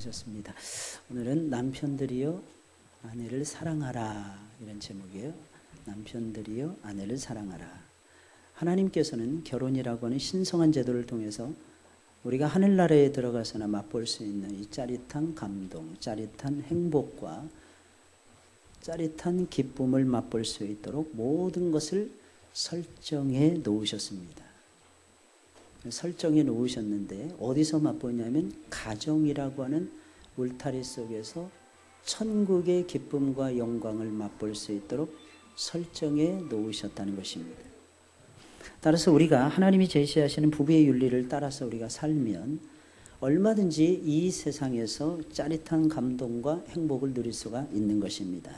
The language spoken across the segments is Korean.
오셨습니다. 오늘은 남편들이여 아내를 사랑하라 이런 제목이에요. 남편들이여 아내를 사랑하라. 하나님께서는 결혼이라고 하는 신성한 제도를 통해서 우리가 하늘나라에 들어가서나 맛볼 수 있는 이 짜릿한 감동, 짜릿한 행복과 짜릿한 기쁨을 맛볼 수 있도록 모든 것을 설정해 놓으셨습니다. 설정해 놓으셨는데 어디서 맛보냐면 가정이라고 하는 울타리 속에서 천국의 기쁨과 영광을 맛볼 수 있도록 설정해 놓으셨다는 것입니다. 따라서 우리가 하나님이 제시하시는 부부의 윤리를 따라서 우리가 살면 얼마든지 이 세상에서 짜릿한 감동과 행복을 누릴 수가 있는 것입니다.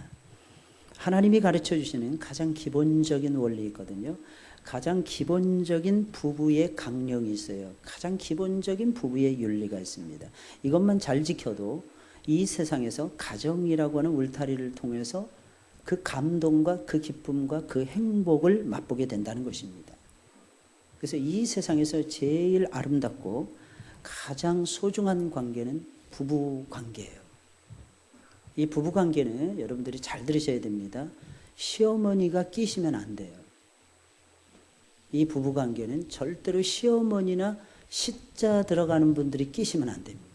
하나님이 가르쳐 주시는 가장 기본적인 원리 있거든요. 가장 기본적인 부부의 강령이 있어요. 가장 기본적인 부부의 윤리가 있습니다. 이것만 잘 지켜도 이 세상에서 가정이라고 하는 울타리를 통해서 그 감동과 그 기쁨과 그 행복을 맛보게 된다는 것입니다. 그래서 이 세상에서 제일 아름답고 가장 소중한 관계는 부부 관계예요. 이 부부 관계는 여러분들이 잘 들으셔야 됩니다. 시어머니가 끼시면 안 돼요. 이 부부 관계는 절대로 시어머니나 시자 들어가는 분들이 끼시면 안 됩니다.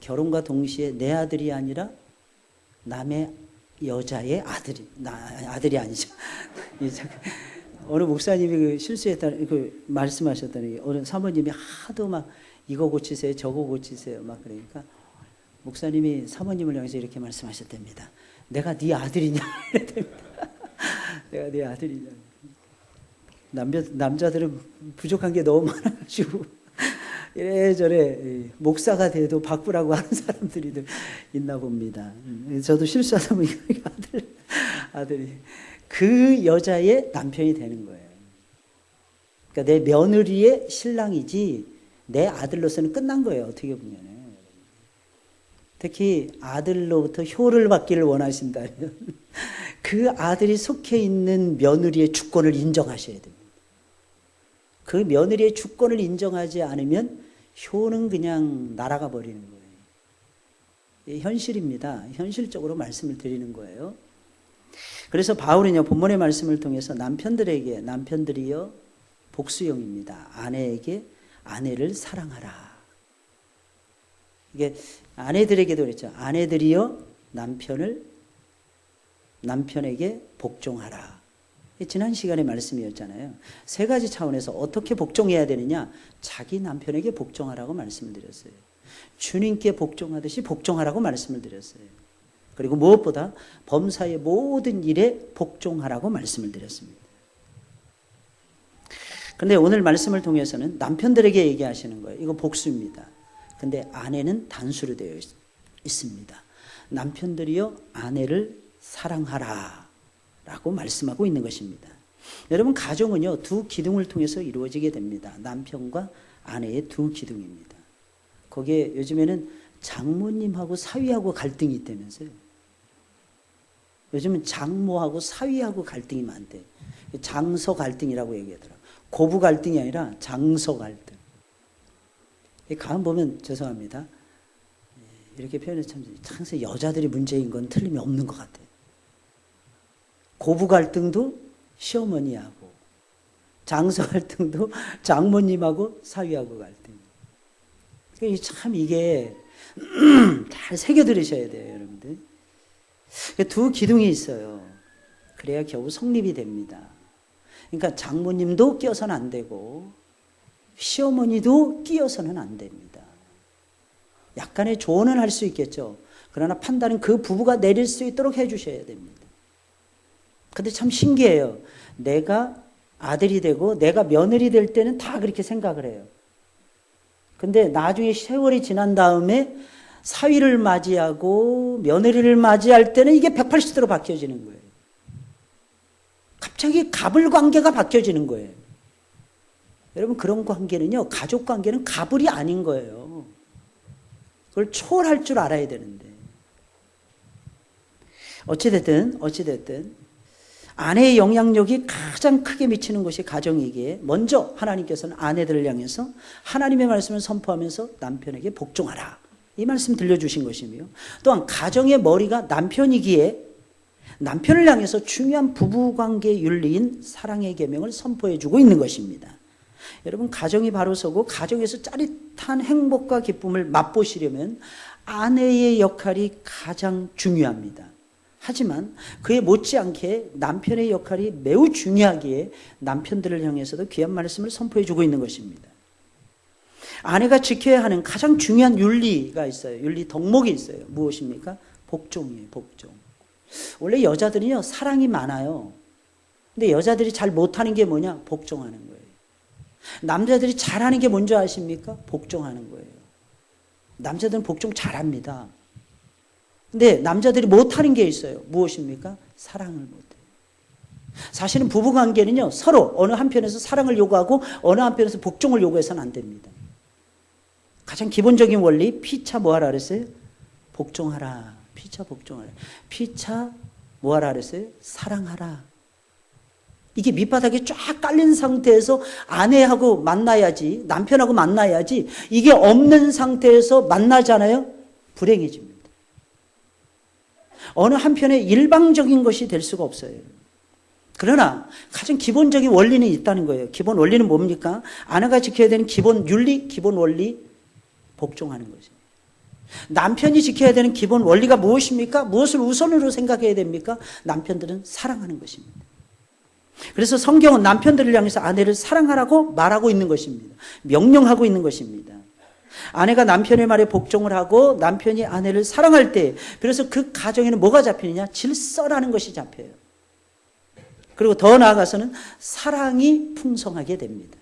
결혼과 동시에 내 아들이 아니라 남의 여자의 아들이 아니죠. 어느 목사님이 실수했다는 말씀하셨더니 어느 사모님이 하도 막 이거 고치세요, 저거 고치세요, 막 그러니까 목사님이 사모님을 향해서 이렇게 말씀하셨답니다. 내가 네 아들이냐? 내가 네 아들이냐? 남자들은 부족한 게 너무 많아가지고 이래저래 목사가 돼도 바꾸라고 하는 사람들이 있나 봅니다. 저도 실수하다 보니까 아들이 그 여자의 남편이 되는 거예요. 그러니까 내 며느리의 신랑이지 내 아들로서는 끝난 거예요. 어떻게 보면. 특히 아들로부터 효를 받기를 원하신다면 그 아들이 속해 있는 며느리의 주권을 인정하셔야 됩니다. 그 며느리의 주권을 인정하지 않으면 효는 그냥 날아가 버리는 거예요. 현실입니다. 현실적으로 말씀을 드리는 거예요. 그래서 바울은요, 본문의 말씀을 통해서 남편들이여 복수형입니다. 아내에게 아내를 사랑하라. 이게 아내들에게도 그랬죠. 아내들이여 남편에게 복종하라. 지난 시간의 말씀이었잖아요. 세 가지 차원에서 어떻게 복종해야 되느냐. 자기 남편에게 복종하라고 말씀을 드렸어요. 주님께 복종하듯이 복종하라고 말씀을 드렸어요. 그리고 무엇보다 범사의 모든 일에 복종하라고 말씀을 드렸습니다. 그런데 오늘 말씀을 통해서는 남편들에게 얘기하시는 거예요. 이거 복수입니다. 근데 아내는 단수로 되어 있습니다. 남편들이여 아내를 사랑하라 라고 말씀하고 있는 것입니다. 여러분, 가정은요, 두 기둥을 통해서 이루어지게 됩니다. 남편과 아내의 두 기둥입니다. 거기에 요즘에는 장모님하고 사위하고 갈등이 있다면서요. 요즘은 장모하고 사위하고 갈등이 많대요. 장서 갈등이라고 얘기하더라고요. 고부 갈등이 아니라 장서 갈등. 가만 보면 죄송합니다. 이렇게 표현해서 참 항상 여자들이 문제인 건 틀림이 없는 것 같아요. 고부 갈등도 시어머니하고, 장서 갈등도 장모님하고 사위하고 갈등. 그러니까 참 이게 잘 새겨 들으셔야 돼요, 여러분들. 두 기둥이 있어요. 그래야 겨우 성립이 됩니다. 그러니까 장모님도 끼어서는 안 되고 시어머니도 끼어서는 안 됩니다. 약간의 조언은 할 수 있겠죠. 그러나 판단은 그 부부가 내릴 수 있도록 해주셔야 됩니다. 근데 참 신기해요. 내가 아들이 되고 내가 며느리 될 때는 다 그렇게 생각을 해요. 근데 나중에 세월이 지난 다음에 사위를 맞이하고 며느리를 맞이할 때는 이게 180도로 바뀌어지는 거예요. 갑자기 갑을 관계가 바뀌어지는 거예요. 여러분, 그런 관계는요, 가족 관계는 갑을이 아닌 거예요. 그걸 초월할 줄 알아야 되는데. 어찌됐든 아내의 영향력이 가장 크게 미치는 것이 가정이기에 먼저 하나님께서는 아내들을 향해서 하나님의 말씀을 선포하면서 남편에게 복종하라 이 말씀 들려주신 것이며, 또한 가정의 머리가 남편이기에 남편을 향해서 중요한 부부관계 윤리인 사랑의 계명을 선포해주고 있는 것입니다. 여러분, 가정이 바로 서고 가정에서 짜릿한 행복과 기쁨을 맛보시려면 아내의 역할이 가장 중요합니다. 하지만 그에 못지않게 남편의 역할이 매우 중요하기에 남편들을 향해서도 귀한 말씀을 선포해주고 있는 것입니다. 아내가 지켜야 하는 가장 중요한 윤리가 있어요. 윤리 덕목이 있어요. 무엇입니까? 복종이에요. 복종. 원래 여자들은요, 사랑이 많아요. 근데 여자들이 잘 못하는 게 뭐냐? 복종하는 거예요. 남자들이 잘하는 게 뭔지 아십니까? 복종하는 거예요. 남자들은 복종 잘합니다. 근데 남자들이 못하는 게 있어요. 무엇입니까? 사랑을 못해요. 사실은 부부관계는요, 서로 어느 한편에서 사랑을 요구하고 어느 한편에서 복종을 요구해서는 안 됩니다. 가장 기본적인 원리, 피차 뭐하라 그랬어요? 복종하라. 피차 복종하라. 피차 뭐하라 그랬어요? 사랑하라. 이게 밑바닥에 쫙 깔린 상태에서 아내하고 만나야지, 남편하고 만나야지, 이게 없는 상태에서 만나잖아요? 불행해집니다. 어느 한편에 일방적인 것이 될 수가 없어요. 그러나 가장 기본적인 원리는 있다는 거예요. 기본 원리는 뭡니까? 아내가 지켜야 되는 기본 윤리, 기본 원리, 복종하는 거죠. 남편이 지켜야 되는 기본 원리가 무엇입니까? 무엇을 우선으로 생각해야 됩니까? 남편들은 사랑하는 것입니다. 그래서 성경은 남편들을 향해서 아내를 사랑하라고 말하고 있는 것입니다. 명령하고 있는 것입니다. 아내가 남편의 말에 복종을 하고 남편이 아내를 사랑할 때, 그래서 그 가정에는 뭐가 잡히느냐? 질서라는 것이 잡혀요. 그리고 더 나아가서는 사랑이 풍성하게 됩니다.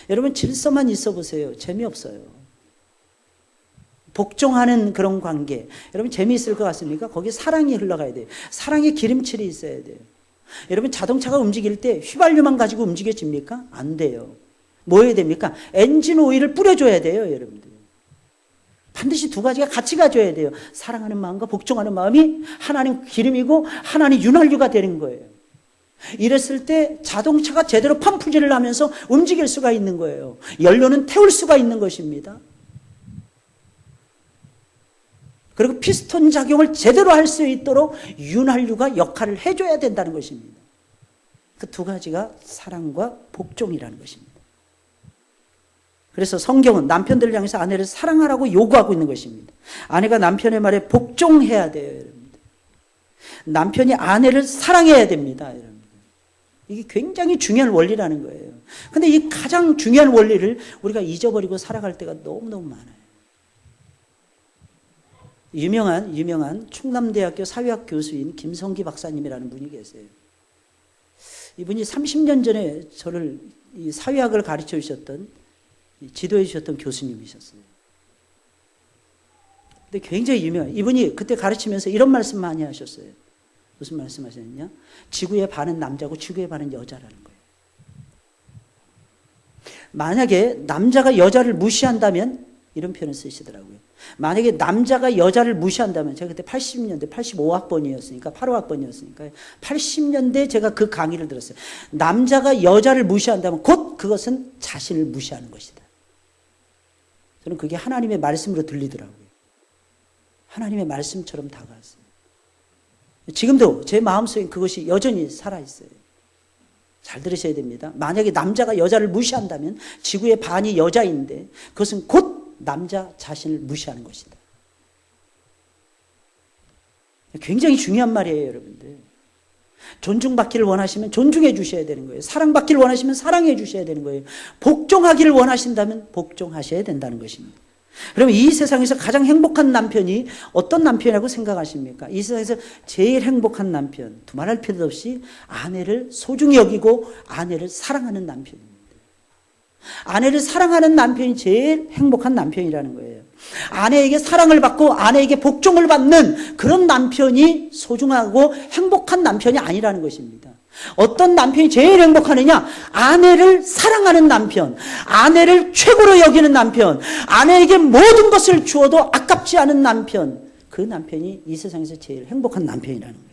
여러분, 질서만 있어 보세요. 재미없어요. 복종하는 그런 관계, 여러분 재미있을 것 같습니까? 거기에 사랑이 흘러가야 돼요. 사랑의 기름칠이 있어야 돼요. 여러분, 자동차가 움직일 때 휘발유만 가지고 움직여집니까? 안 돼요. 뭐 해야 됩니까? 엔진 오일을 뿌려줘야 돼요, 여러분들. 반드시 두 가지가 같이 가줘야 돼요. 사랑하는 마음과 복종하는 마음이 하나는 기름이고 하나는 윤활유가 되는 거예요. 이랬을 때 자동차가 제대로 펌프질을 하면서 움직일 수가 있는 거예요. 연료는 태울 수가 있는 것입니다. 그리고 피스톤 작용을 제대로 할 수 있도록 윤활유가 역할을 해줘야 된다는 것입니다. 그 두 가지가 사랑과 복종이라는 것입니다. 그래서 성경은 남편들을 향해서 아내를 사랑하라고 요구하고 있는 것입니다. 아내가 남편의 말에 복종해야 돼요, 여러분들. 남편이 아내를 사랑해야 됩니다, 여러분들. 이게 굉장히 중요한 원리라는 거예요. 근데 이 가장 중요한 원리를 우리가 잊어버리고 살아갈 때가 너무너무 많아요. 유명한 충남대학교 사회학 교수인 김성기 박사님이라는 분이 계세요. 이분이 30년 전에 저를 이 사회학을 가르쳐 주셨던, 지도해 주셨던 교수님이셨어요. 근데 굉장히 유명해요. 이분이 그때 가르치면서 이런 말씀 많이 하셨어요. 무슨 말씀 하셨냐? 지구의 반은 남자고 지구의 반은 여자라는 거예요. 만약에 남자가 여자를 무시한다면, 이런 표현을 쓰시더라고요. 만약에 남자가 여자를 무시한다면, 제가 그때 80년대 85학번이었으니까 85학번이었으니까 80년대 제가 그 강의를 들었어요. 남자가 여자를 무시한다면 곧 그것은 자신을 무시하는 것이다. 저는 그게 하나님의 말씀으로 들리더라고요. 하나님의 말씀처럼 다가왔어요. 지금도 제 마음속에 그것이 여전히 살아있어요. 잘 들으셔야 됩니다. 만약에 남자가 여자를 무시한다면 지구의 반이 여자인데 그것은 곧 남자 자신을 무시하는 것이다. 굉장히 중요한 말이에요, 여러분들. 존중받기를 원하시면 존중해 주셔야 되는 거예요. 사랑받기를 원하시면 사랑해 주셔야 되는 거예요. 복종하기를 원하신다면 복종하셔야 된다는 것입니다. 그럼 이 세상에서 가장 행복한 남편이 어떤 남편이라고 생각하십니까? 이 세상에서 제일 행복한 남편, 두말할 필요 없이 아내를 소중히 여기고 아내를 사랑하는 남편입니다. 아내를 사랑하는 남편이 제일 행복한 남편이라는 거예요. 아내에게 사랑을 받고 아내에게 복종을 받는 그런 남편이 소중하고 행복한 남편이 아니라는 것입니다. 어떤 남편이 제일 행복하느냐? 아내를 사랑하는 남편, 아내를 최고로 여기는 남편, 아내에게 모든 것을 주어도 아깝지 않은 남편, 그 남편이 이 세상에서 제일 행복한 남편이라는 거예요.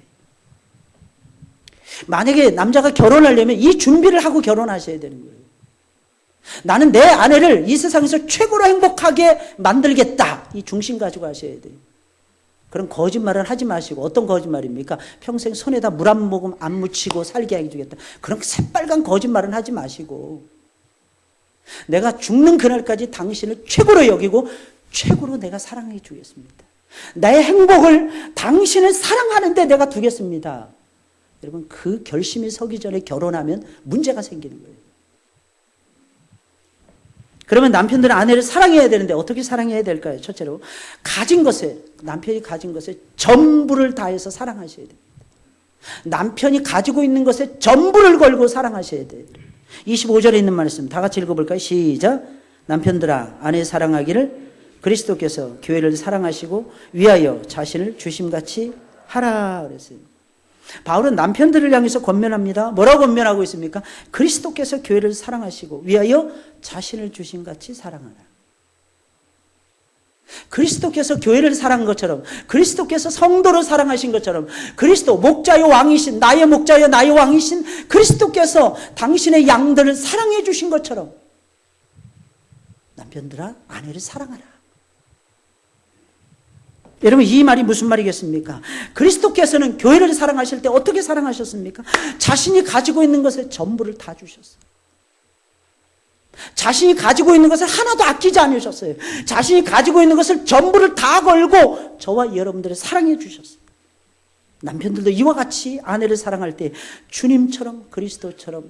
만약에 남자가 결혼하려면 이 준비를 하고 결혼하셔야 되는 거예요. 나는 내 아내를 이 세상에서 최고로 행복하게 만들겠다. 이 중심 가지고 하셔야 돼요. 그런 거짓말은 하지 마시고. 어떤 거짓말입니까? 평생 손에다 물 한 모금 안 묻히고 살게 해주겠다. 그런 새빨간 거짓말은 하지 마시고, 내가 죽는 그날까지 당신을 최고로 여기고 최고로 내가 사랑해 주겠습니다. 나의 행복을 당신을 사랑하는데 내가 두겠습니다. 여러분, 그 결심이 서기 전에 결혼하면 문제가 생기는 거예요. 그러면 남편들은 아내를 사랑해야 되는데 어떻게 사랑해야 될까요? 첫째로 가진 것에, 남편이 가진 것에 전부를 다해서 사랑하셔야 됩니다. 남편이 가지고 있는 것에 전부를 걸고 사랑하셔야 돼요. 25절에 있는 말씀 다 같이 읽어볼까요? 시작. 남편들아 아내 사랑하기를 그리스도께서 교회를 사랑하시고 위하여 자신을 주심같이 하라 그랬어요. 바울은 남편들을 향해서 권면합니다. 뭐라고 권면하고 있습니까? 그리스도께서 교회를 사랑하시고 위하여 자신을 주심같이 사랑하라. 그리스도께서 교회를 사랑한 것처럼, 그리스도께서 성도를 사랑하신 것처럼, 그리스도 목자요 왕이신, 나의 목자요 나의 왕이신 그리스도께서 당신의 양들을 사랑해 주신 것처럼 남편들아 아내를 사랑하라. 여러분, 이 말이 무슨 말이겠습니까? 그리스도께서는 교회를 사랑하실 때 어떻게 사랑하셨습니까? 자신이 가지고 있는 것에 전부를 다 주셨어요. 자신이 가지고 있는 것을 하나도 아끼지 않으셨어요. 자신이 가지고 있는 것을 전부를 다 걸고 저와 여러분들을 사랑해 주셨어요. 남편들도 이와 같이 아내를 사랑할 때 주님처럼 그리스도처럼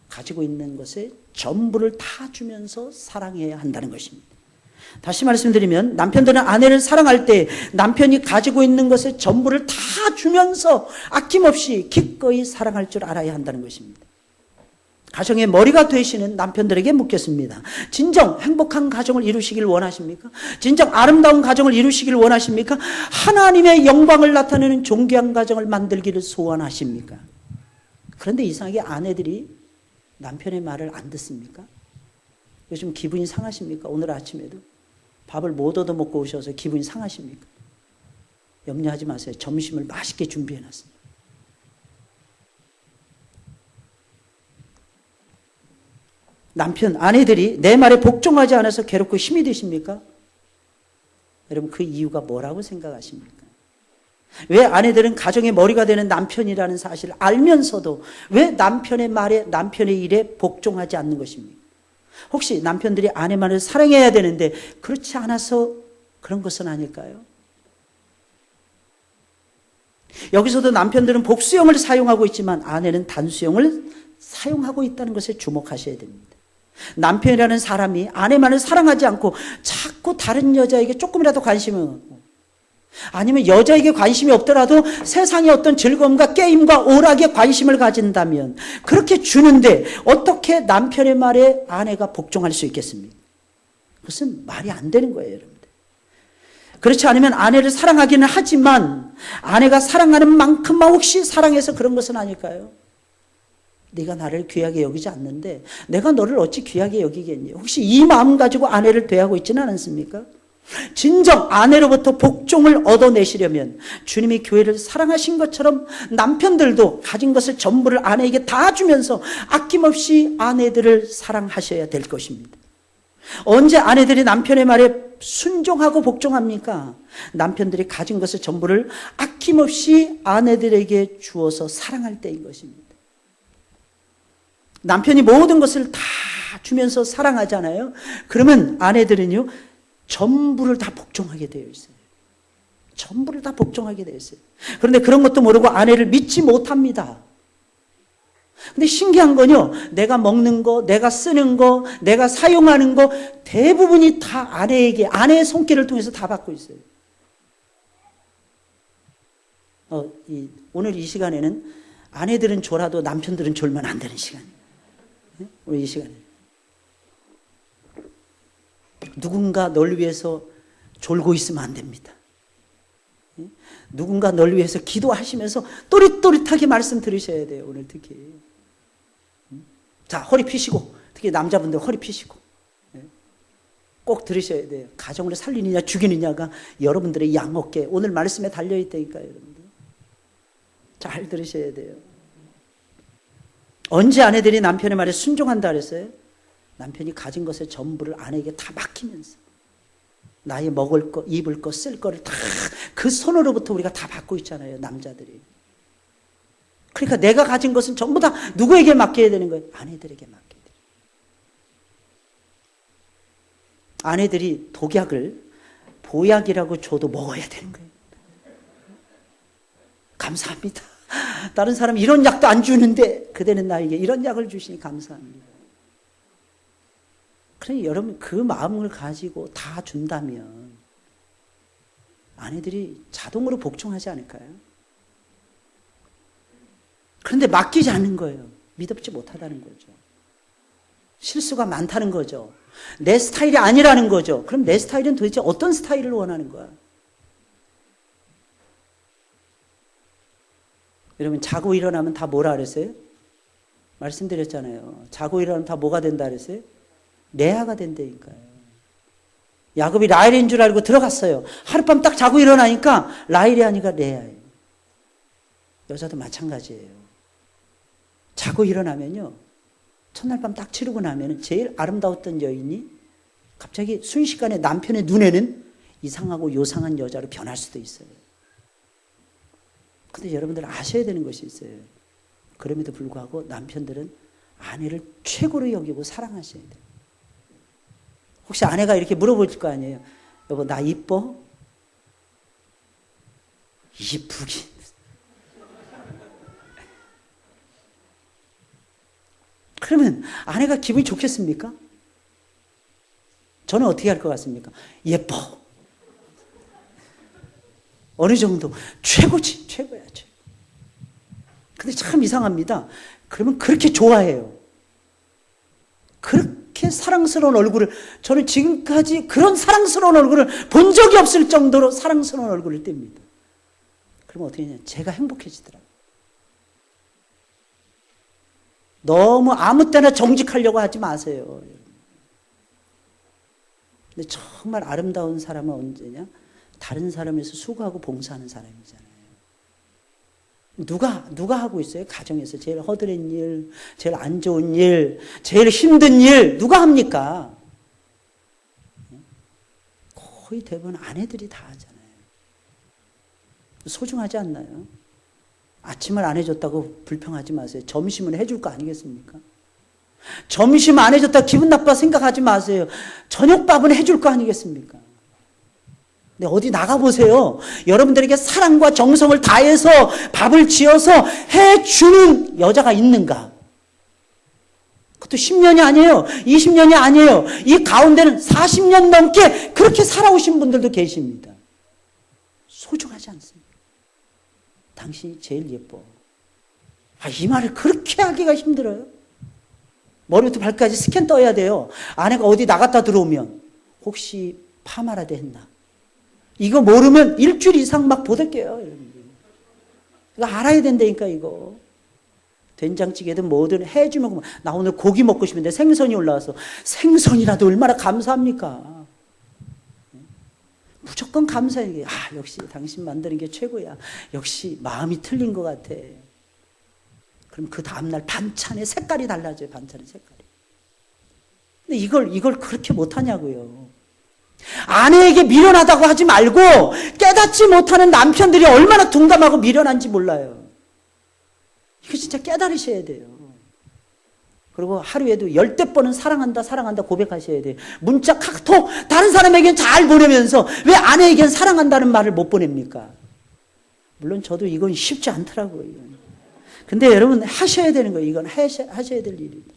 가지고 있는 것에 전부를 다 주면서 사랑해야 한다는 것입니다. 다시 말씀드리면 남편들은 아내를 사랑할 때 남편이 가지고 있는 것에 전부를 다 주면서 아낌없이 기꺼이 사랑할 줄 알아야 한다는 것입니다. 가정의 머리가 되시는 남편들에게 묻겠습니다. 진정 행복한 가정을 이루시길 원하십니까? 진정 아름다운 가정을 이루시길 원하십니까? 하나님의 영광을 나타내는 존귀한 가정을 만들기를 소원하십니까? 그런데 이상하게 아내들이 남편의 말을 안 듣습니까? 요즘 기분이 상하십니까? 오늘 아침에도 밥을 못 얻어먹고 오셔서 기분이 상하십니까? 염려하지 마세요. 점심을 맛있게 준비해놨습니다. 남편, 아내들이 내 말에 복종하지 않아서 괴롭고 힘이 드십니까? 여러분, 그 이유가 뭐라고 생각하십니까? 왜 아내들은 가정의 머리가 되는 남편이라는 사실을 알면서도 왜 남편의 말에, 남편의 일에 복종하지 않는 것입니까? 혹시 남편들이 아내 말을 사랑해야 되는데 그렇지 않아서 그런 것은 아닐까요? 여기서도 남편들은 복수형을 사용하고 있지만 아내는 단수형을 사용하고 있다는 것에 주목하셔야 됩니다. 남편이라는 사람이 아내만을 사랑하지 않고 자꾸 다른 여자에게 조금이라도 관심을 갖고, 아니면 여자에게 관심이 없더라도 세상의 어떤 즐거움과 게임과 오락에 관심을 가진다면 그렇게 주는데 어떻게 남편의 말에 아내가 복종할 수 있겠습니까? 그것은 말이 안 되는 거예요, 여러분들. 그렇지 않으면 아내를 사랑하기는 하지만 아내가 사랑하는 만큼만 혹시 사랑해서 그런 것은 아닐까요? 네가 나를 귀하게 여기지 않는데 내가 너를 어찌 귀하게 여기겠니? 혹시 이 마음 가지고 아내를 대하고 있지는 않습니까? 진정 아내로부터 복종을 얻어내시려면 주님이 교회를 사랑하신 것처럼 남편들도 가진 것을 전부를 아내에게 다 주면서 아낌없이 아내들을 사랑하셔야 될 것입니다. 언제 아내들이 남편의 말에 순종하고 복종합니까? 남편들이 가진 것을 전부를 아낌없이 아내들에게 주어서 사랑할 때인 것입니다. 남편이 모든 것을 다 주면서 사랑하잖아요. 그러면 아내들은요, 전부를 다 복종하게 되어 있어요. 전부를 다 복종하게 되어 있어요. 그런데 그런 것도 모르고 아내를 믿지 못합니다. 근데 신기한 건요, 내가 먹는 거, 내가 쓰는 거, 내가 사용하는 거 대부분이 다 아내에게, 아내의 손길을 통해서 다 받고 있어요. 오늘 이 시간에는 아내들은 졸아도 남편들은 졸면 안 되는 시간이에요. 오늘 이 시간에 누군가 널 위해서 졸고 있으면 안 됩니다. 누군가 널 위해서 기도하시면서 또릿또릿하게 말씀 들으셔야 돼요. 오늘 특히. 자, 허리 펴시고, 특히 남자분들 허리 펴시고 꼭 들으셔야 돼요. 가정을 살리느냐 죽이느냐가 여러분들의 양어깨, 오늘 말씀에 달려있다니까요. 여러분들 잘 들으셔야 돼요. 언제 아내들이 남편의 말에 순종한다 그랬어요? 남편이 가진 것의 전부를 아내에게 다 맡기면서 나의 먹을 거, 입을 거, 쓸 거를 다 그 손으로부터 우리가 다 받고 있잖아요, 남자들이. 그러니까 내가 가진 것은 전부 다 누구에게 맡겨야 되는 거예요? 아내들에게 맡겨야 돼요. 아내들이 독약을 보약이라고 줘도 먹어야 되는 거예요. 감사합니다. 다른 사람이 이런 약도 안 주는데 그대는 나에게 이런 약을 주시니 감사합니다. 그러니 여러분 그 마음을 가지고 다 준다면 아내들이 자동으로 복종하지 않을까요? 그런데 맡기지 않는 거예요. 믿음지 못하다는 거죠. 실수가 많다는 거죠. 내 스타일이 아니라는 거죠. 그럼 내 스타일은 도대체 어떤 스타일을 원하는 거야? 여러분 자고 일어나면 다 뭐라 그랬어요? 말씀드렸잖아요. 자고 일어나면 다 뭐가 된다 그랬어요? 레아가 된다니까요. 야곱이 라헬인 줄 알고 들어갔어요. 하룻밤 딱 자고 일어나니까 라헬이 아니라 레아예요. 여자도 마찬가지예요. 자고 일어나면요. 첫날 밤 딱 치르고 나면 제일 아름다웠던 여인이 갑자기 순식간에 남편의 눈에는 이상하고 요상한 여자로 변할 수도 있어요. 근데 여러분들 아셔야 되는 것이 있어요. 그럼에도 불구하고 남편들은 아내를 최고로 여기고 사랑하셔야 돼요. 혹시 아내가 이렇게 물어볼 거 아니에요. 여보 나 이뻐? 이쁘긴. 그러면 아내가 기분이 좋겠습니까? 저는 어떻게 할 것 같습니까? 예뻐. 어느 정도 최고지. 최고야. 최고. 근데 참 이상합니다. 그러면 그렇게 좋아해요. 그렇게 사랑스러운 얼굴을, 저는 지금까지 그런 사랑스러운 얼굴을 본 적이 없을 정도로 사랑스러운 얼굴을 띱니다. 그러면 어떻게 되냐? 제가 행복해지더라고요. 너무 아무 때나 정직하려고 하지 마세요. 근데 정말 아름다운 사람은 언제냐? 다른 사람에서 수고하고 봉사하는 사람이잖아요. 누가 하고 있어요? 가정에서 제일 허드렛 일, 제일 안 좋은 일, 제일 힘든 일 누가 합니까? 거의 대부분 아내들이 다 하잖아요. 소중하지 않나요? 아침을 안 해줬다고 불평하지 마세요. 점심은 해줄 거 아니겠습니까? 점심 안 해줬다고 기분 나빠 생각하지 마세요. 저녁밥은 해줄 거 아니겠습니까? 근데 어디 나가보세요. 여러분들에게 사랑과 정성을 다해서 밥을 지어서 해주는 여자가 있는가? 그것도 10년이 아니에요. 20년이 아니에요. 이 가운데는 40년 넘게 그렇게 살아오신 분들도 계십니다. 소중하지 않습니다. 당신이 제일 예뻐. 이 말을 그렇게 하기가 힘들어요. 머리부터 발까지 스캔 떠야 돼요. 아내가 어디 나갔다 들어오면 혹시 파마라도 했나? 이거 모르면 일주일 이상 막 보댈게요. 이거 알아야 된다니까 이거. 된장찌개든 뭐든 해주면 나 오늘 고기 먹고 싶은데 생선이 올라와서 생선이라도 얼마나 감사합니까? 무조건 감사해. 역시 당신 만드는 게 최고야. 역시 마음이 틀린 것 같아. 그럼 그 다음날 반찬의 색깔이 달라져요. 반찬의 색깔이. 근데 이걸 그렇게 못하냐고요. 아내에게 미련하다고 하지 말고 깨닫지 못하는 남편들이 얼마나 둔감하고 미련한지 몰라요. 이거 진짜 깨달으셔야 돼요. 그리고 하루에도 10대 번은 사랑한다 사랑한다 고백하셔야 돼요. 문자 카톡 다른 사람에겐 잘 보내면서 왜 아내에겐 사랑한다는 말을 못 보냅니까? 물론 저도 이건 쉽지 않더라고요. 근데 여러분 하셔야 되는 거예요. 이건 하셔야 될 일입니다.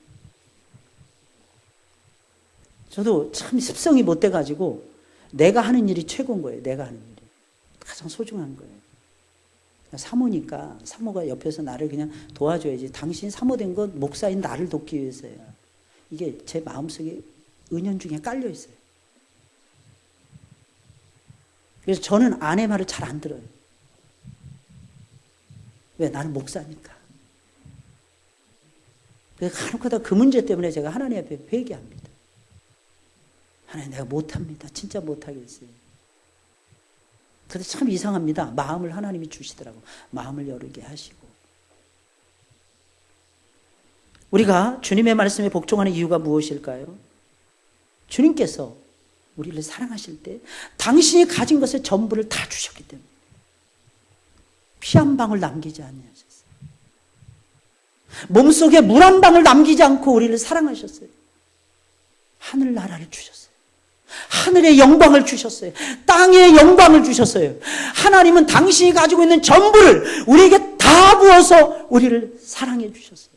저도 참 습성이 못 돼가지고 내가 하는 일이 최고인 거예요. 내가 하는 일이. 가장 소중한 거예요. 사모니까 사모가 옆에서 나를 그냥 도와줘야지. 당신 사모된 건 목사인 나를 돕기 위해서야. 이게 제 마음속에 은연중에 깔려 있어요. 그래서 저는 아내 말을 잘 안 들어요. 왜? 나는 목사니까. 그래서 간혹가다 그 문제 때문에 제가 하나님 앞에 회개합니다. 하나님 내가 못합니다. 진짜 못하겠어요. 그런데 참 이상합니다. 마음을 하나님이 주시더라고. 마음을 여르게 하시고. 우리가 주님의 말씀에 복종하는 이유가 무엇일까요? 주님께서 우리를 사랑하실 때 당신이 가진 것의 전부를 다 주셨기 때문에 피 한 방울 남기지 아니하셨어요. 몸속에 물 한 방울 남기지 않고 우리를 사랑하셨어요. 하늘나라를 주셨어요. 하늘의 영광을 주셨어요. 땅의 영광을 주셨어요. 하나님은 당신이 가지고 있는 전부를 우리에게 다 부어서 우리를 사랑해 주셨어요.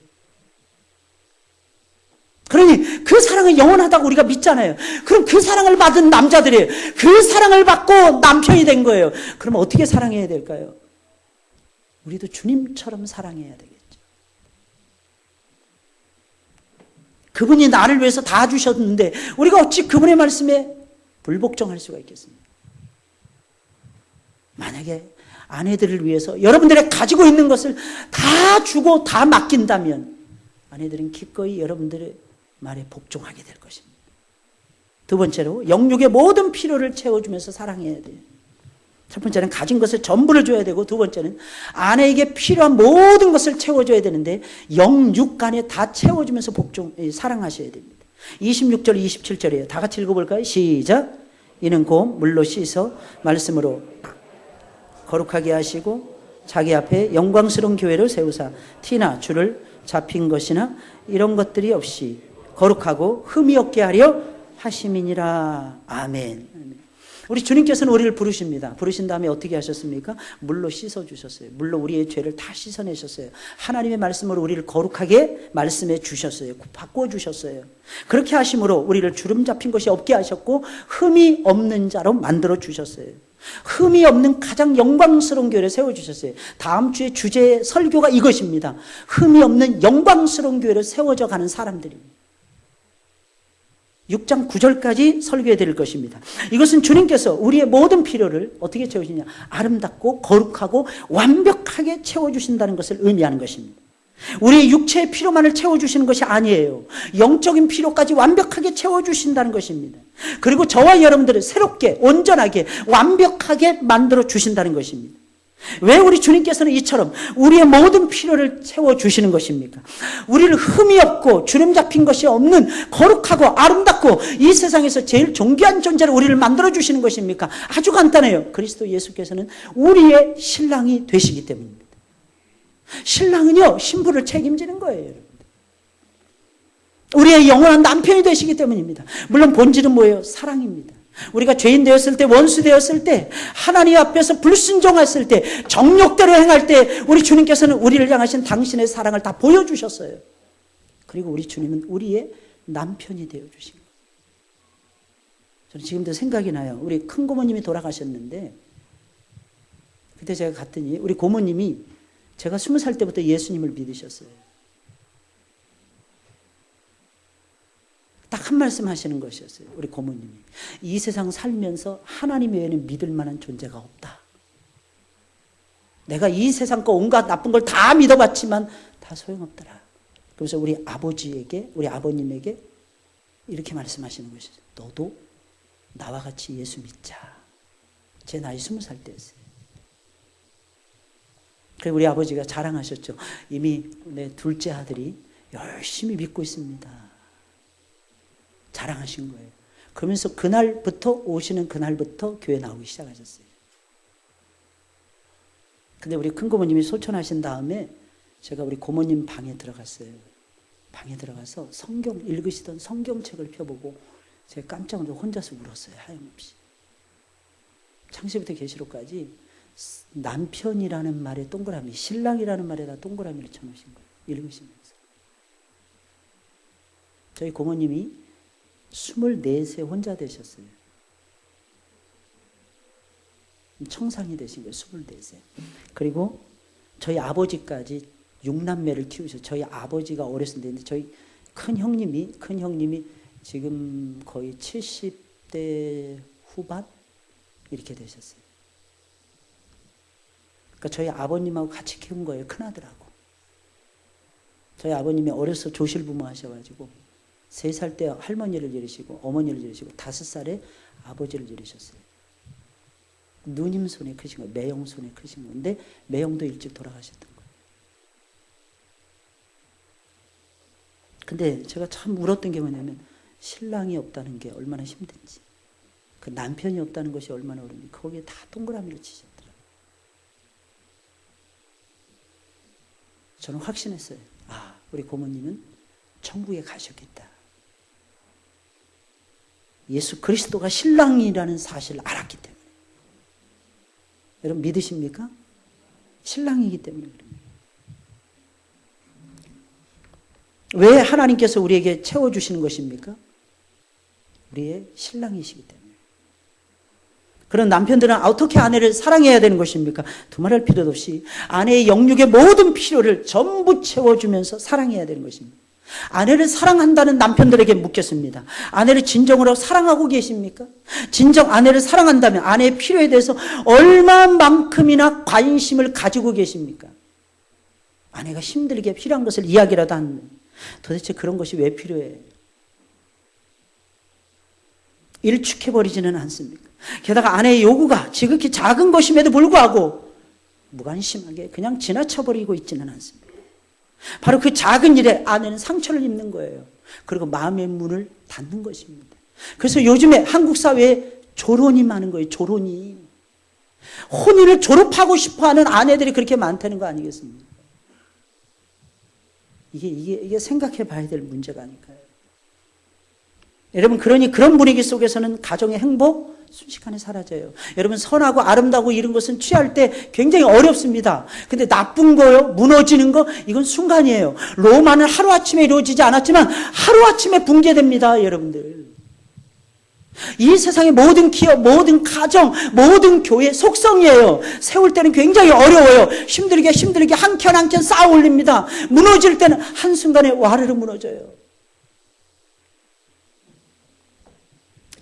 그러니 그 사랑은 영원하다고 우리가 믿잖아요. 그럼 그 사랑을 받은 남자들이에요. 그 사랑을 받고 남편이 된 거예요. 그럼 어떻게 사랑해야 될까요? 우리도 주님처럼 사랑해야 되겠죠. 그분이 나를 위해서 다 주셨는데 우리가 어찌 그분의 말씀에 불복종할 수가 있겠습니까? 만약에 아내들을 위해서 여러분들이 가지고 있는 것을 다 주고 다 맡긴다면 아내들은 기꺼이 여러분들의 말에 복종하게 될 것입니다. 두 번째로 영육의 모든 필요를 채워주면서 사랑해야 돼요. 첫 번째는 가진 것을 전부를 줘야 되고, 두 번째는 아내에게 필요한 모든 것을 채워줘야 되는데 영육 간에 다 채워주면서 사랑하셔야 됩니다. 26절 27절이에요. 다 같이 읽어볼까요? 시작. 이는 곧 물로 씻어 말씀으로 거룩하게 하시고 자기 앞에 영광스러운 교회를 세우사 티나 줄을 잡힌 것이나 이런 것들이 없이 거룩하고 흠이 없게 하려 하심이니라. 아멘. 우리 주님께서는 우리를 부르십니다. 부르신 다음에 어떻게 하셨습니까? 물로 씻어주셨어요. 물로 우리의 죄를 다 씻어내셨어요. 하나님의 말씀으로 우리를 거룩하게 말씀해 주셨어요. 바꿔주셨어요. 그렇게 하심으로 우리를 주름 잡힌 것이 없게 하셨고 흠이 없는 자로 만들어 주셨어요. 흠이 없는 가장 영광스러운 교회를 세워주셨어요. 다음 주의 주제의 설교가 이것입니다. 흠이 없는 영광스러운 교회를 세워져 가는 사람들입니다. 6장 9절까지 설교해 드릴 것입니다. 이것은 주님께서 우리의 모든 필요를 어떻게 채우시냐? 아름답고 거룩하고 완벽하게 채워주신다는 것을 의미하는 것입니다. 우리의 육체의 필요만을 채워주시는 것이 아니에요. 영적인 필요까지 완벽하게 채워주신다는 것입니다. 그리고 저와 여러분들을 새롭게 온전하게 완벽하게 만들어 주신다는 것입니다. 왜 우리 주님께서는 이처럼 우리의 모든 필요를 채워주시는 것입니까? 우리를 흠이 없고 주름 잡힌 것이 없는 거룩하고 아름답고 이 세상에서 제일 존귀한 존재로 우리를 만들어주시는 것입니까? 아주 간단해요. 그리스도 예수께서는 우리의 신랑이 되시기 때문입니다. 신랑은요, 신부를 책임지는 거예요. 우리의 영원한 남편이 되시기 때문입니다. 물론 본질은 뭐예요? 사랑입니다. 우리가 죄인 되었을 때, 원수 되었을 때, 하나님 앞에서 불순종했을 때, 정욕대로 행할 때 우리 주님께서는 우리를 향하신 당신의 사랑을 다 보여주셨어요. 그리고 우리 주님은 우리의 남편이 되어주신 거예요. 저는 지금도 생각이 나요. 우리 큰 고모님이 돌아가셨는데 그때 제가 갔더니 우리 고모님이 제가 20살 때부터 예수님을 믿으셨어요. 딱 한 말씀 하시는 것이었어요. 우리 고모님이. 이 세상 살면서 하나님 외에는 믿을 만한 존재가 없다. 내가 이 세상 거 온갖 나쁜 걸 다 믿어봤지만 다 소용없더라. 그래서 우리 아버지에게, 우리 아버님에게 이렇게 말씀하시는 것이죠. 너도 나와 같이 예수 믿자. 제 나이 20살 때였어요. 그리고 우리 아버지가 자랑하셨죠. 이미 내 둘째 아들이 열심히 믿고 있습니다. 자랑하신 거예요. 그러면서 그날부터 오시는 그날부터 교회 나오기 시작하셨어요. 근데 우리 큰 고모님이 소천하신 다음에 제가 우리 고모님 방에 들어갔어요. 방에 들어가서 성경 읽으시던 성경책을 펴보고 제가 깜짝 놀라서 혼자서 울었어요. 하염없이. 창세부터 계시록까지 남편이라는 말에 동그라미, 신랑이라는 말에다 동그라미를 쳐놓으신 거예요. 읽으시면서. 저희 고모님이 24세 혼자 되셨어요. 청상이 되신 거예요. 24세. 그리고 저희 아버지까지 6남매를 키우셔서 저희 아버지가 어렸을 때인데 저희 큰 형님이 지금 거의 70대 후반 이렇게 되셨어요. 그러니까 저희 아버님하고 같이 키운 거예요. 큰아들하고. 저희 아버님이 어려서 조실부모 하셔가지고 3살 때 할머니를 잃으시고 어머니를 잃으시고 5살에 아버지를 잃으셨어요. 누님 손에 크신 거예요. 매형 손에 크신 거예요. 근데 매형도 일찍 돌아가셨던 거예요. 근데 제가 참 울었던 게 뭐냐면 신랑이 없다는 게 얼마나 힘든지, 그 남편이 없다는 것이 얼마나 어려운지 거기에 다 동그라미를 치셨더라고요. 저는 확신했어요. 아, 우리 고모님은 천국에 가셨겠다. 예수 그리스도가 신랑이라는 사실을 알았기 때문에. 여러분 믿으십니까? 신랑이기 때문에 그럽니다. 왜 하나님께서 우리에게 채워주시는 것입니까? 우리의 신랑이시기 때문에. 그런 남편들은 어떻게 아내를 사랑해야 되는 것입니까? 두말할 필요도 없이 아내의 영육의 모든 필요를 전부 채워주면서 사랑해야 되는 것입니다. 아내를 사랑한다는 남편들에게 묻겠습니다. 아내를 진정으로 사랑하고 계십니까? 진정 아내를 사랑한다면 아내의 필요에 대해서 얼마만큼이나 관심을 가지고 계십니까? 아내가 힘들게 필요한 것을 이야기라도 하는, 도대체 그런 것이 왜 필요해? 일축해버리지는 않습니까? 게다가 아내의 요구가 지극히 작은 것임에도 불구하고 무관심하게 그냥 지나쳐버리고 있지는 않습니다. 바로 그 작은 일에 아내는 상처를 입는 거예요. 그리고 마음의 문을 닫는 것입니다. 그래서 요즘에 한국 사회에 조론이 많은 거예요. 조론이. 혼인을 졸업하고 싶어하는 아내들이 그렇게 많다는 거 아니겠습니까? 이게 생각해 봐야 될 문제가 아닐까요? 여러분, 그러니 그런 분위기 속에서는 가정의 행복 순식간에 사라져요. 여러분, 선하고 아름다고 이런 것은 취할 때 굉장히 어렵습니다. 근데 나쁜 거요, 무너지는 거, 이건 순간이에요. 로마는 하루아침에 이루어지지 않았지만 하루아침에 붕괴됩니다, 여러분들. 이 세상의 모든 기업, 모든 가정, 모든 교회 속성이에요. 세울 때는 굉장히 어려워요. 힘들게 한 켠 한 켠 쌓아 올립니다. 무너질 때는 한순간에 와르르 무너져요.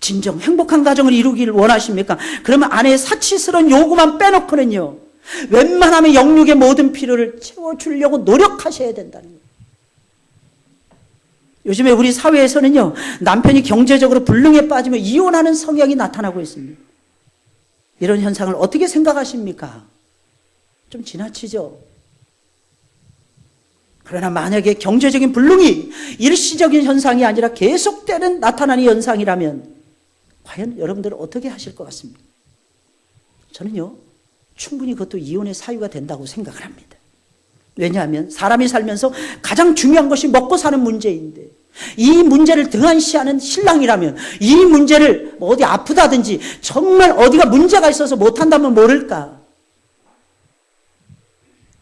진정 행복한 가정을 이루기를 원하십니까? 그러면 아내의 사치스러운 요구만 빼놓고는요, 웬만하면 영육의 모든 필요를 채워주려고 노력하셔야 된다는 거예요. 요즘에 우리 사회에서는요, 남편이 경제적으로 불능에 빠지면 이혼하는 성향이 나타나고 있습니다. 이런 현상을 어떻게 생각하십니까? 좀 지나치죠? 그러나 만약에 경제적인 불능이 일시적인 현상이 아니라 계속되는 나타나는 현상이라면 과연 여러분들은 어떻게 하실 것 같습니까? 저는요, 충분히 그것도 이혼의 사유가 된다고 생각을 합니다. 왜냐하면 사람이 살면서 가장 중요한 것이 먹고 사는 문제인데, 이 문제를 등한시하는 신랑이라면 이 문제를 어디 아프다든지 정말 어디가 문제가 있어서 못한다면 모를까.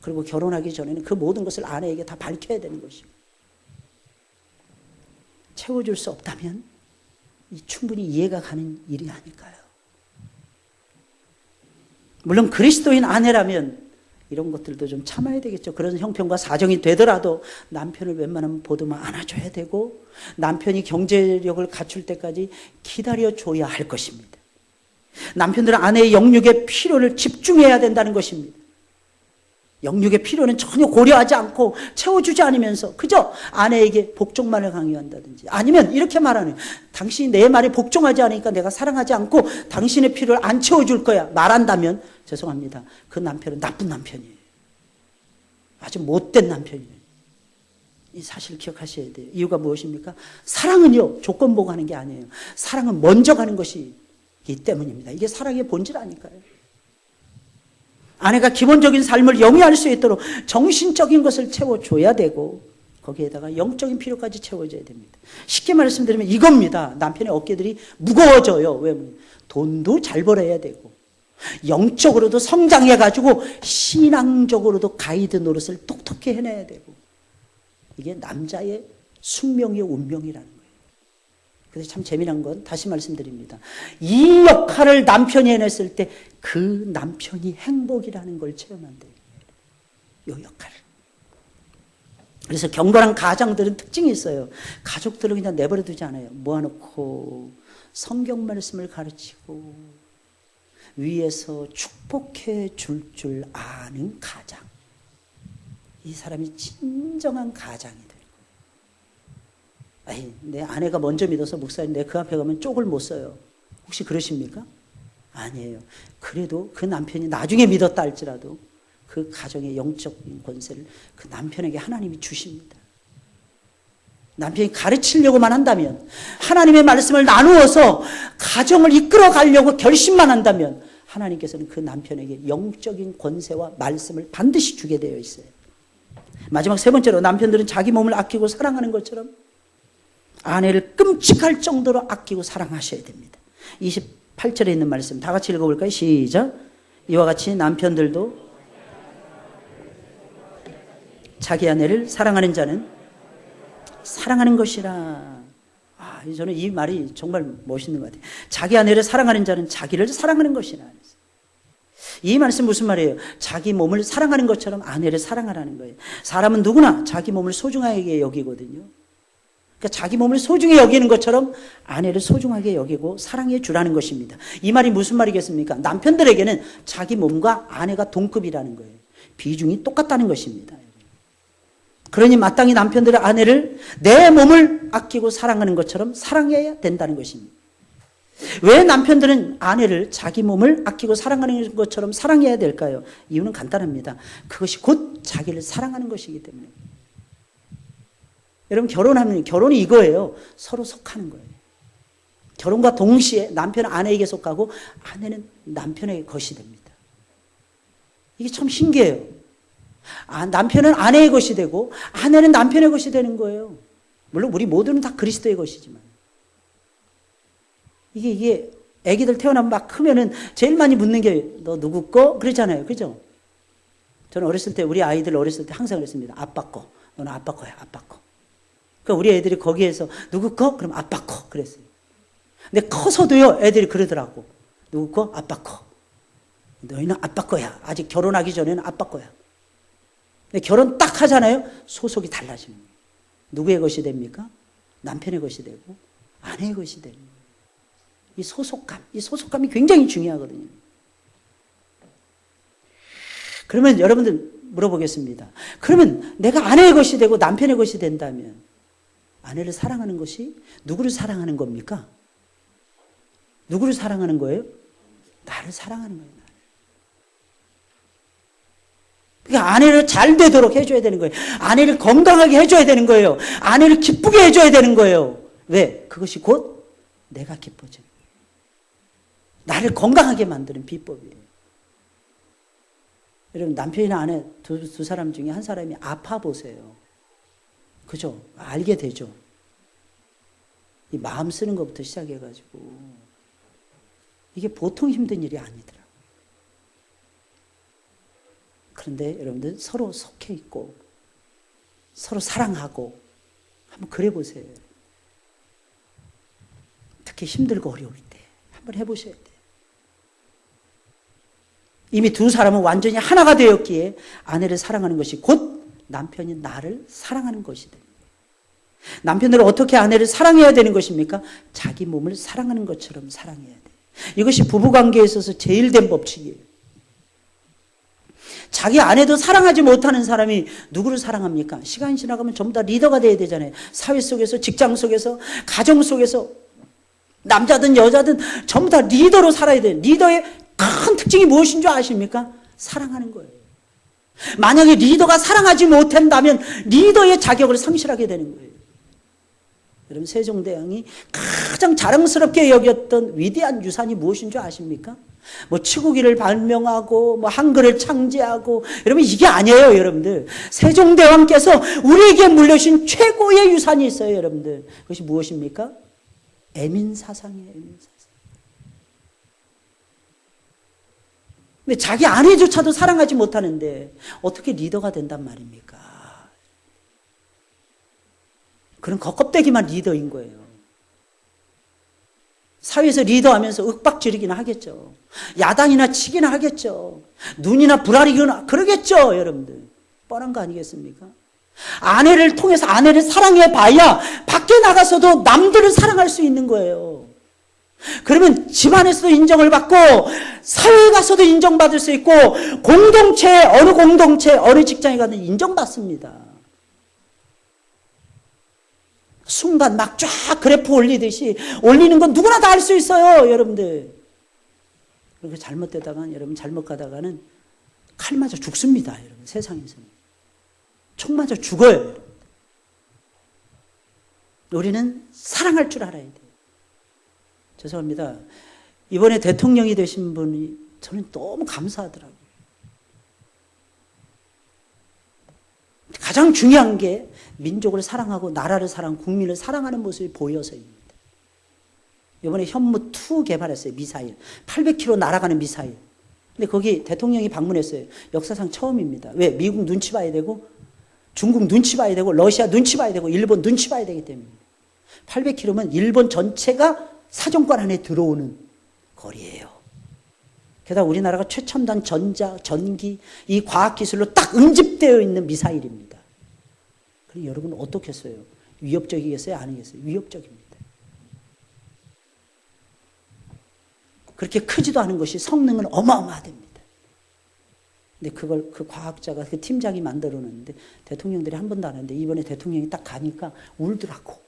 그리고 결혼하기 전에는 그 모든 것을 아내에게 다 밝혀야 되는 것이고, 채워줄 수 없다면 충분히 이해가 가는 일이 아닐까요? 물론 그리스도인 아내라면 이런 것들도 좀 참아야 되겠죠. 그런 형편과 사정이 되더라도 남편을 웬만하면 보듬어 안아줘야 되고, 남편이 경제력을 갖출 때까지 기다려줘야 할 것입니다. 남편들은 아내의 영육의 필요를 집중해야 된다는 것입니다. 영육의 필요는 전혀 고려하지 않고 채워주지 않으면서 그저 아내에게 복종만을 강요한다든지, 아니면 이렇게 말하는, 당신이 내 말에 복종하지 않으니까 내가 사랑하지 않고 당신의 필요를 안 채워줄 거야 말한다면 죄송합니다. 그 남편은 나쁜 남편이에요. 아주 못된 남편이에요. 이 사실을 기억하셔야 돼요. 이유가 무엇입니까? 사랑은요, 조건 보고 하는 게 아니에요. 사랑은 먼저 가는 것이기 때문입니다. 이게 사랑의 본질 아닐까요? 아내가 기본적인 삶을 영위할 수 있도록 정신적인 것을 채워줘야 되고, 거기에다가 영적인 필요까지 채워줘야 됩니다. 쉽게 말씀드리면 이겁니다. 남편의 어깨들이 무거워져요. 왜? 돈도 잘 벌어야 되고, 영적으로도 성장해가지고 신앙적으로도 가이드 노릇을 똑똑히 해내야 되고, 이게 남자의 숙명의 운명이라는 거예요. 그래서 참 재미난 건 다시 말씀드립니다. 이 역할을 남편이 해냈을 때 그 남편이 행복이라는 걸 체험한대요. 이 역할을. 그래서 경건한 가장들은 특징이 있어요. 가족들을 그냥 내버려 두지 않아요. 모아놓고 성경 말씀을 가르치고 위에서 축복해 줄 아는 가장. 이 사람이 진정한 가장이 돼요. 내 아내가 먼저 믿어서 목사님 내 그 앞에 가면 쪽을 못 써요. 혹시 그러십니까? 아니에요. 그래도 그 남편이 나중에 믿었다 할지라도 그 가정의 영적인 권세를 그 남편에게 하나님이 주십니다. 남편이 가르치려고만 한다면, 하나님의 말씀을 나누어서 가정을 이끌어 가려고 결심만 한다면 하나님께서는 그 남편에게 영적인 권세와 말씀을 반드시 주게 되어 있어요. 마지막 세 번째로, 남편들은 자기 몸을 아끼고 사랑하는 것처럼 아내를 끔찍할 정도로 아끼고 사랑하셔야 됩니다. 28절에 있는 말씀 다 같이 읽어볼까요? 시작. 이와 같이 남편들도 자기 아내를 사랑하는 자는 사랑하는 것이라. 저는 이 말이 정말 멋있는 것 같아요. 자기 아내를 사랑하는 자는 자기를 사랑하는 것이라. 이 말씀 무슨 말이에요? 자기 몸을 사랑하는 것처럼 아내를 사랑하라는 거예요. 사람은 누구나 자기 몸을 소중하게 여기거든요. 그러니까 자기 몸을 소중히 여기는 것처럼 아내를 소중하게 여기고 사랑해 주라는 것입니다. 이 말이 무슨 말이겠습니까? 남편들에게는 자기 몸과 아내가 동급이라는 거예요. 비중이 똑같다는 것입니다. 그러니 마땅히 남편들의 아내를 내 몸을 아끼고 사랑하는 것처럼 사랑해야 된다는 것입니다. 왜 남편들은 아내를 자기 몸을 아끼고 사랑하는 것처럼 사랑해야 될까요? 이유는 간단합니다. 그것이 곧 자기를 사랑하는 것이기 때문에. 여러분, 결혼이 이거예요. 서로 속하는 거예요. 결혼과 동시에 남편은 아내에게 속하고 아내는 남편의 것이 됩니다. 이게 참 신기해요. 남편은 아내의 것이 되고 아내는 남편의 것이 되는 거예요. 물론 우리 모두는 다 그리스도의 것이지만, 이게 애기들 태어나면 막 크면은 제일 많이 묻는 게 너 누구 거? 그러잖아요. 그죠? 저는 우리 아이들 어렸을 때 항상 그랬습니다. 아빠 거. 너는 아빠 거야, 아빠 거. 그러니까 우리 애들이 거기에서 누구 거? 그럼 아빠 거. 그랬어요. 근데 커서도요, 애들이 그러더라고. 누구 거? 아빠 거. 너희는 아빠 거야. 아직 결혼하기 전에는 아빠 거야. 근데 결혼 딱 하잖아요. 소속이 달라지는 거예요. 누구의 것이 됩니까? 남편의 것이 되고 아내의 것이 되는 거예요. 이 소속감이 굉장히 중요하거든요. 그러면 여러분들 물어보겠습니다. 그러면 내가 아내의 것이 되고 남편의 것이 된다면 아내를 사랑하는 것이 누구를 사랑하는 겁니까? 누구를 사랑하는 거예요? 나를 사랑하는 거예요. 그러니까 아내를 잘 되도록 해줘야 되는 거예요. 아내를 건강하게 해줘야 되는 거예요. 아내를 기쁘게 해줘야 되는 거예요. 왜? 그것이 곧 내가 기뻐지는 거예요. 나를 건강하게 만드는 비법이에요. 여러분, 남편이나 아내 두 사람 중에 한 사람이 아파 보세요. 그죠? 알게 되죠. 이 마음 쓰는 것부터 시작해가지고 이게 보통 힘든 일이 아니더라고요. 그런데 여러분들 서로 속해 있고 서로 사랑하고 한번 그래 보세요. 특히 힘들고 어려울 때 한번 해보셔야 돼요. 이미 두 사람은 완전히 하나가 되었기에 아내를 사랑하는 것이 곧 남편이 나를 사랑하는 것이 됩니다. 남편들은 어떻게 아내를 사랑해야 되는 것입니까? 자기 몸을 사랑하는 것처럼 사랑해야 돼요. 이것이 부부관계에 있어서 제일 된 법칙이에요. 자기 아내도 사랑하지 못하는 사람이 누구를 사랑합니까? 시간이 지나가면 전부 다 리더가 돼야 되잖아요. 사회 속에서, 직장 속에서, 가정 속에서 남자든 여자든 전부 다 리더로 살아야 돼요. 리더의 큰 특징이 무엇인 줄 아십니까? 사랑하는 거예요. 만약에 리더가 사랑하지 못한다면 리더의 자격을 상실하게 되는 거예요. 여러분, 세종대왕이 가장 자랑스럽게 여겼던 위대한 유산이 무엇인 줄 아십니까? 뭐 치국이를 발명하고 뭐 한글을 창제하고, 여러분 이게 아니에요. 여러분들, 세종대왕께서 우리에게 물려주신 최고의 유산이 있어요. 여러분들, 그것이 무엇입니까? 애민사상이에요. 애민사상. 근데 자기 아내조차도 사랑하지 못하는데 어떻게 리더가 된단 말입니까? 그런 겉껍데기만 리더인 거예요. 사회에서 리더하면서 윽박지르기나 하겠죠. 야단이나 치기나 하겠죠. 눈이나 불아리거나 그러겠죠. 여러분들, 뻔한 거 아니겠습니까? 아내를 통해서 아내를 사랑해 봐야 밖에 나가서도 남들을 사랑할 수 있는 거예요. 그러면 집안에서도 인정을 받고 사회에 가서도 인정받을 수 있고 공동체, 어느 직장에 가든 인정받습니다. 순간 막 쫙 그래프 올리듯이 올리는 건 누구나 다 할 수 있어요. 여러분들, 그렇게 잘못되다가는, 여러분 잘못 가다가는 칼 맞아 죽습니다. 여러분, 세상에서는 총 맞아 죽어요. 여러분. 우리는 사랑할 줄 알아야 돼요. 죄송합니다. 이번에 대통령이 되신 분이 저는 너무 감사하더라고요. 가장 중요한 게 민족을 사랑하고 나라를 사랑하고 국민을 사랑하는 모습이 보여서입니다. 이번에 현무2 개발했어요. 미사일. 800km 날아가는 미사일. 근데 거기 대통령이 방문했어요. 역사상 처음입니다. 왜? 미국 눈치 봐야 되고 중국 눈치 봐야 되고 러시아 눈치 봐야 되고 일본 눈치 봐야 되기 때문입니다. 800km면 일본 전체가 사정권 안에 들어오는 거리예요. 게다가 우리나라가 최첨단 전자, 전기, 이 과학기술로 딱 응집되어 있는 미사일입니다. 그럼 여러분 어떻겠어요? 위협적이겠어요? 아니겠어요? 위협적입니다. 그렇게 크지도 않은 것이 성능은 어마어마하답니다. 근데 그걸 그 과학자가 그 팀장이 만들어 놨는데 대통령들이 한 번도 안 했는데 이번에 대통령이 딱 가니까 울더라고.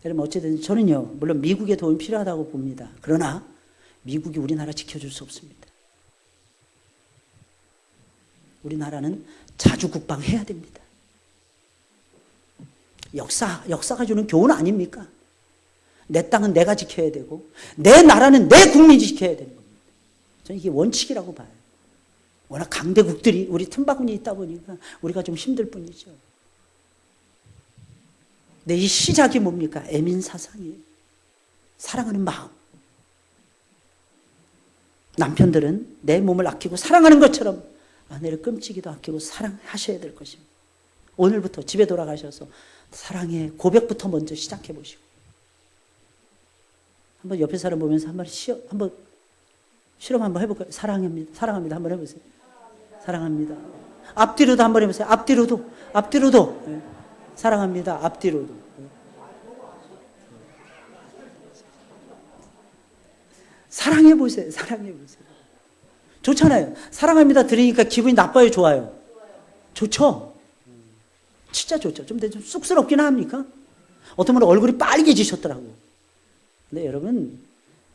여러분 어쨌든 저는요 물론 미국의 도움이 필요하다고 봅니다. 그러나 미국이 우리나라 지켜줄 수 없습니다. 우리나라는 자주 국방해야 됩니다. 역사가 주는 교훈 아닙니까? 내 땅은 내가 지켜야 되고 내 나라는 내 국민이 지켜야 되는 겁니다. 저는 이게 원칙이라고 봐요. 워낙 강대국들이 우리 틈바구니에 있다 보니까 우리가 좀 힘들 뿐이죠. 근데 이 시작이 뭡니까? 애민사상이에요. 사랑하는 마음. 남편들은 내 몸을 아끼고 사랑하는 것처럼 아내를 끔찍이도 아끼고 사랑하셔야 될 것입니다. 오늘부터 집에 돌아가셔서 사랑의 고백부터 먼저 시작해 보시고 한번 옆에 사람 보면서 한번 실험 한번 해볼까요? 사랑합니다 한번 해보세요. 사랑합니다. 앞뒤로도 한번 해보세요. 앞뒤로도 네. 사랑합니다. 앞뒤로도. 사랑해보세요. 좋잖아요. 사랑합니다 들으니까 기분이 나빠요? 좋아요? 좋죠? 진짜 좋죠. 좀 쑥스럽긴 합니까? 어떤 분은 얼굴이 빨개지셨더라고요. 근데 여러분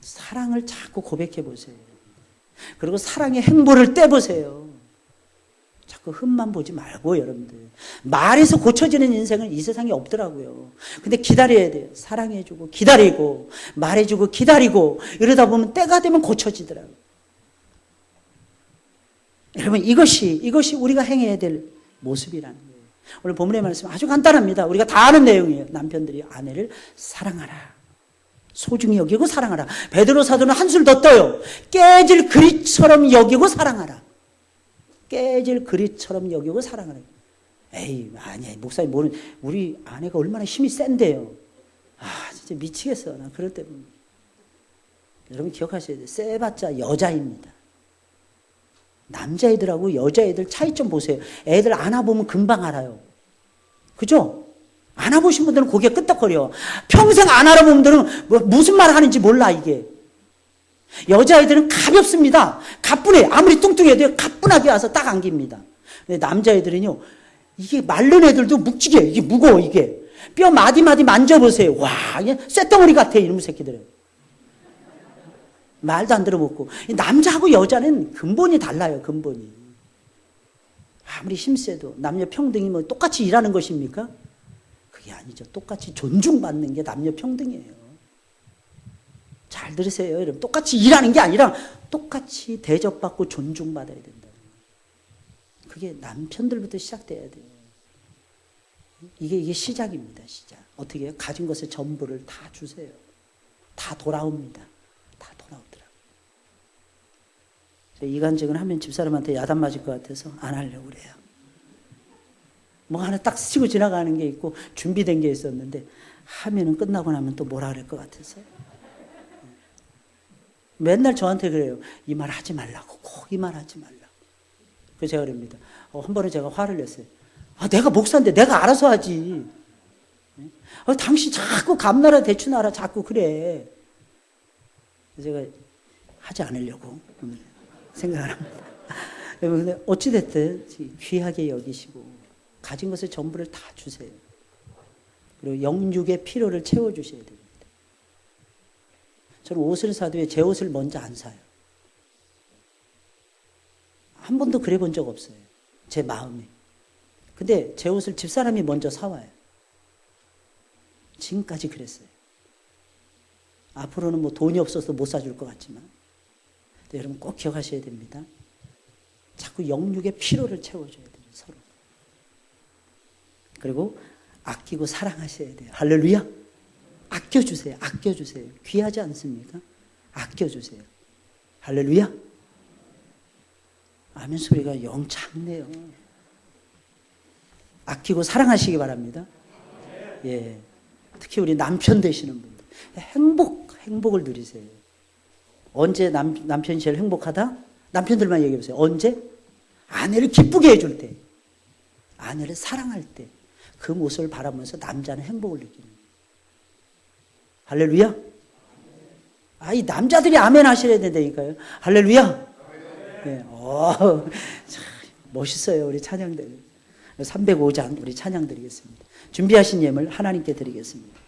사랑을 자꾸 고백해보세요. 그리고 사랑의 행보를 떼보세요. 자꾸 흠만 보지 말고 여러분들. 말에서 고쳐지는 인생은 이 세상에 없더라고요. 근데 기다려야 돼요. 사랑해주고 기다리고 말해주고 기다리고 이러다 보면 때가 되면 고쳐지더라고요. 여러분 이것이 우리가 행해야 될 모습이라는 거예요. 오늘 본문의 말씀 아주 간단합니다. 우리가 다 아는 내용이에요. 남편들이 아내를 사랑하라. 소중히 여기고 사랑하라. 베드로 사도는 한술 더 떠요. 깨질 그릇처럼 여기고 사랑하라. 깨질 그릇처럼 여기고 사랑하라. 에이 아니야 목사님 모르는 우리 아내가 얼마나 힘이 센데요. 아 진짜 미치겠어. 난 그럴 때 보면. 여러분 기억하셔야 돼요. 세봤자 여자입니다. 남자애들하고 여자애들 차이점 보세요. 애들 안아보면 금방 알아요. 그죠? 안아보신 분들은 고개 끄덕거려. 평생 안 알아본 분들은 무슨 말 하는지 몰라 이게. 여자애들은 가볍습니다. 가뿐해. 아무리 뚱뚱해도 가뿐하게 와서 딱 안깁니다. 근데 남자애들은요. 이게 마른 애들도 묵직해. 이게 무거워 이게. 뼈 마디마디 만져보세요. 와 이게 쇳덩어리 같아 이놈의 새끼들은. 말도 안 들어먹고. 남자하고 여자는 근본이 달라요. 근본이. 아무리 힘세도 남녀 평등이 뭐 똑같이 일하는 것입니까? 그게 아니죠. 똑같이 존중받는 게 남녀 평등이에요. 잘 들으세요. 여러분. 똑같이 일하는 게 아니라 똑같이 대접받고 존중받아야 된다. 그게 남편들부터 시작돼야 돼요. 이게 시작입니다. 시작. 어떻게 해요? 가진 것의 전부를 다 주세요. 다 돌아옵니다. 다 돌아오더라고요. 이간질을 하면 집사람한테 야단 맞을 것 같아서 안 하려고 그래요. 뭐 하나 딱 스치고 지나가는 게 있고 준비된 게 있었는데 하면은 끝나고 나면 또 뭐라 그럴 것 같아서 맨날 저한테 그래요. 이 말 하지 말라고. 꼭 이 말 하지 말라고. 그래서 제가 그럽니다. 한 번은 제가 화를 냈어요. 내가 목사인데 내가 알아서 하지. 당신 자꾸 감나라 대추나라 자꾸 그래. 제가 하지 않으려고 생각을 합니다. 근데 어찌됐든 귀하게 여기시고 가진 것의 전부를 다 주세요. 그리고 영육의 필요를 채워주셔야 됩니다. 저는 옷을 사도 제 옷을 먼저 안 사요. 한 번도 그래 본 적 없어요. 제 마음에. 근데 제 옷을 집사람이 먼저 사와요. 지금까지 그랬어요. 앞으로는 뭐 돈이 없어서 못 사줄 것 같지만, 여러분 꼭 기억하셔야 됩니다. 자꾸 영육의 피로를 채워줘야 돼요, 서로. 그리고 아끼고 사랑하셔야 돼요. 할렐루야. 아껴주세요. 아껴주세요. 귀하지 않습니까? 아껴주세요. 할렐루야. 아멘 소리가 영 작네요. 아끼고 사랑하시기 바랍니다. 예. 특히 우리 남편 되시는 분들. 행복을 누리세요. 언제 남편이 제일 행복하다? 남편들만 얘기해 보세요. 언제? 아내를 기쁘게 해줄 때. 아내를 사랑할 때. 그 모습을 바라보면서 남자는 행복을 느끼는 거예요. 할렐루야. 이 남자들이 아멘 하셔야 된다니까요. 할렐루야. 네. 참 멋있어요. 우리 찬양들. 305장 우리 찬양 드리겠습니다. 준비하신 예물 하나님께 드리겠습니다.